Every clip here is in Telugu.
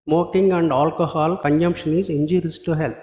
Smoking and alcohol consumption is injurious to health.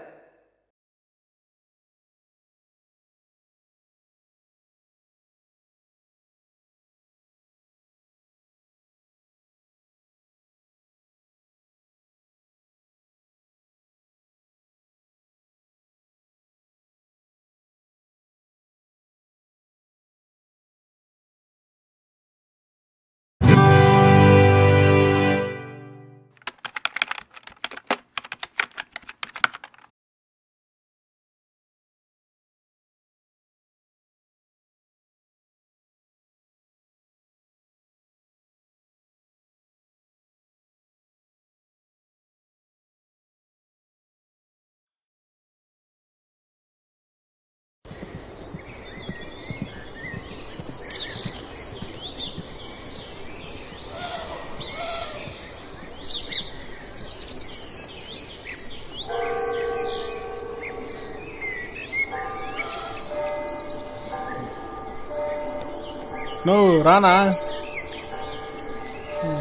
నువ్వు రానా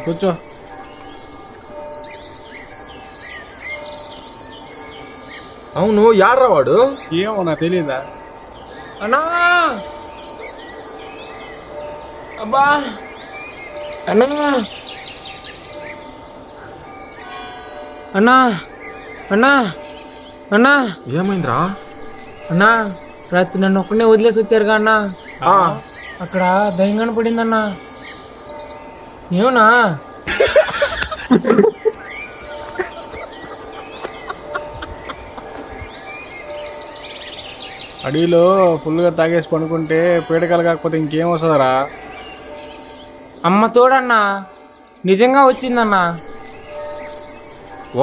కూర్చో. అవును యాడ్రా వాడు? ఏమో నాకు తెలీదా. అన్నా అబ్బా అన్నా అన్నా అన్నా అన్నా ఏమైందిరా? అన్నా రాత్రి నన్ను ఒక్కనే వదిలేసి వచ్చారుగా అన్నా. ఆ, అక్కడ దయ్యం కనపడిందన్నా. ఏమన్నా అడవిలో ఫుల్గా తాగేసి పడుకుంటే పీడకలు కాకపోతే ఇంకేం వస్తుందిరా. అమ్మ తోడన్నా నిజంగా వచ్చిందన్నా.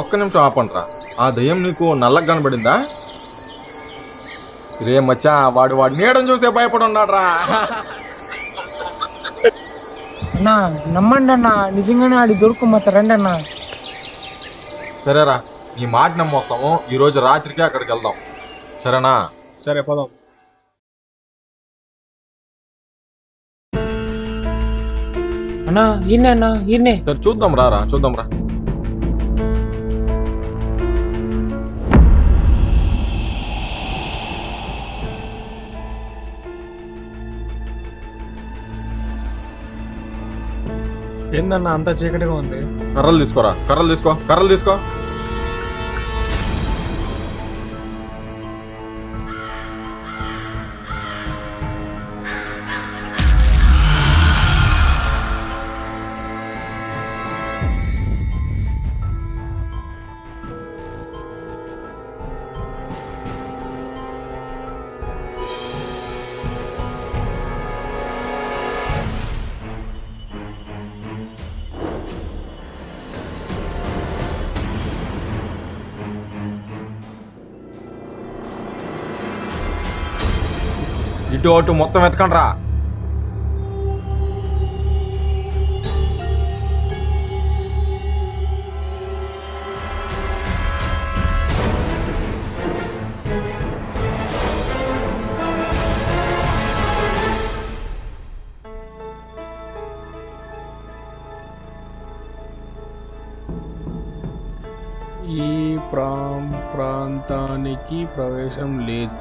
ఒక్క నిమిషం ఆపండ్రా. ఆ దయ్యం నీకు నల్లగా కనబడిందా? రే మచ్చా, వాడు నీడని చూస్తే భయపడి ఉన్నాడ్రా. అన్నా నమ్మండి అన్నా, నిజంగానే ఆడి దొరుకు మొత్తం రండి అన్నా. సరేరా, నీ మాట నమ్మొస్తాము. ఈ రోజు రాత్రికి అక్కడికి వెళ్దాం, సరేనా? సరే పదం. అన్నా ఈయనే అన్నా ఈయనే. సరే చూద్దాం రా చూద్దాం రా. ఏందన్నా అంతా చీకటిగా ఉంది. కర్రలు తీసుకోరా, కర్రలు తీసుకో. ఇటు అటు మొత్తం వెతకండి రా. ఈ ప్రాంతానికి ప్రవేశం లేదు.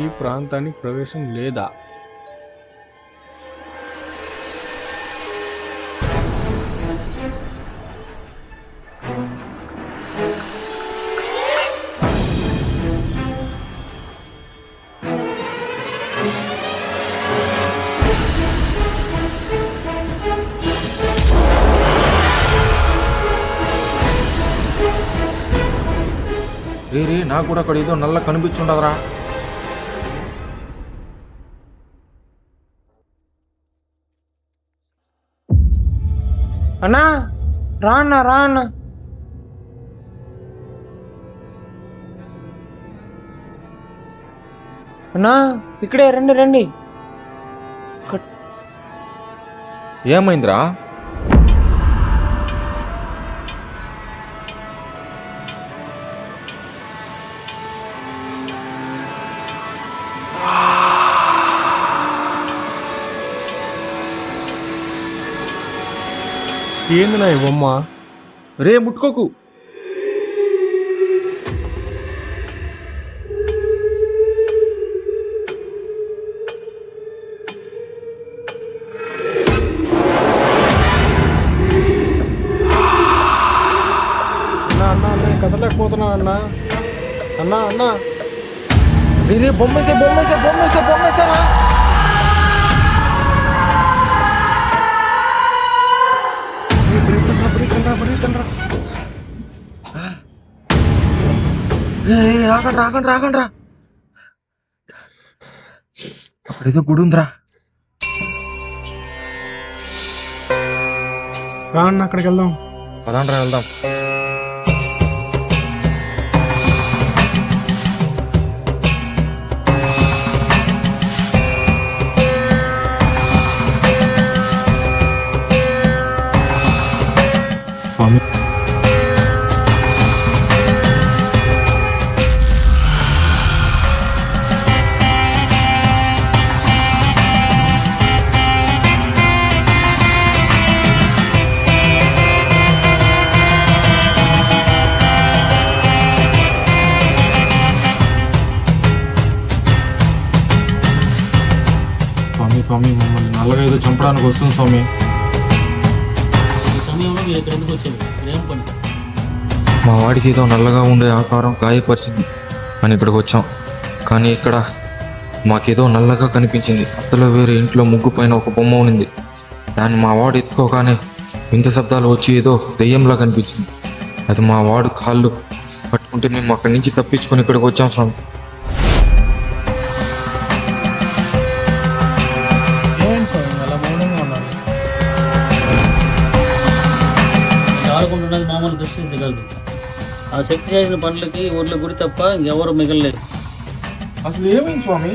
ఈ ప్రాంతానికి ప్రవేశం లేదా? రే నాకు కూడా అక్కడ ఏదో నల్ల కనిపించుండదురా. అన్నా రా అన్నా రా అన్నా. అన్నా ఇక్కడే రండి రండి. ఏమైందిరా? ఏంది నా ఈ బొమ్మ? రే ముట్టుకోకు. అన్నా అన్నా నేను కదలేకపోతున్నా అన్నా. అన్నా అన్నా రే బొమ్మైతేనా రాకండ్రా. అక్కడేదో గుడి ఉందిరా. రా అన్న అక్కడికి వెళ్దాం. పదాండ్రా వెళ్దాం. స్వామి స్వామి మమ్మల్ని నల్లగా ఏదో చంపడానికి వస్తుంది స్వామి. ఈ సమయంలో మీరు ఇక్కడ ఎందుకు వచ్చారు? ఇదేం పని? మా వాడికి ఏదో నల్లగా ఉండే ఆకారం గాయపరిచింది అని ఇక్కడికి వచ్చాం. కానీ ఇక్కడ మాకేదో నల్లగా కనిపించింది. అంతలో వేరే ఇంట్లో ముగ్గు పైన ఒక బొమ్మ ఉంది. దాన్ని మా వాడు ఎత్తుకోగానే వింత శబ్దాలు వచ్చి ఏదో దెయ్యంలా కనిపించింది. అది మా వాడు కాళ్ళు పట్టుకుంటే మేము అక్కడి నుంచి తప్పించుకొని ఇక్కడికి వచ్చాం స్వామి. ఏం స్వామి అలా మౌనంగా ఉన్నారు? ఆడుకుంటున్నది మామూలు దృష్టి దిగలదు. ఆ శక్తి చేసిన పనులకి ఊర్లో గుడి తప్ప ఇంకెవరు మిగలలేదు. అసలు ఏమైంది స్వామి?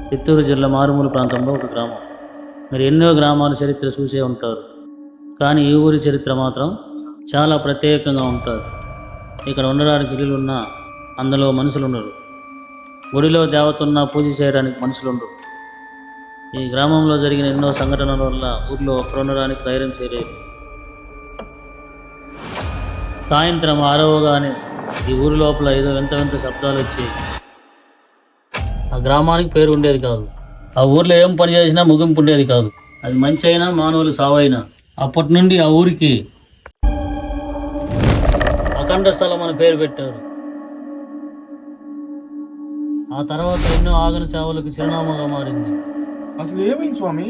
చిత్తూరు జిల్లా మారుమూల ప్రాంతంలో ఒక గ్రామం. మీరు ఎన్నో గ్రామాల చరిత్ర చూసే ఉంటారు, కానీ ఈ ఊరి చరిత్ర మాత్రం చాలా ప్రత్యేకంగా ఉంటుంది. ఇక్కడ ఉండడానికి ఇల్లులున్నా అందులో మనుషులు ఉండరు. గుడిలో దేవతన్నా పూజ చేయడానికి మనుషులు ఉండరు. ఈ గ్రామంలో జరిగిన ఎన్నో సంఘటనల వల్ల ఊర్లో ఒక్కరు ఉండడానికి ధైర్యం చేయలేదు. సాయంత్రం ఆరవగానే ఈ ఊరి లోపల ఏదో వింత వింత శబ్దాలు వచ్చాయి. ఆ గ్రామానికి పేరు ఉండేది కాదు. ఆ ఊర్లో ఏం పని చేసినా ముగింపు ఉండేది కాదు. అది మంచి అయినా మానవులు సావైనా. అప్పటి నుండి ఆ ఊరికి అఖండ స్థలం అని పేరు పెట్టారు. ఆ తర్వాత ఎన్నో ఆగని చావులకు చిరునామాగా మారింది. అసలు ఏమైంది స్వామి?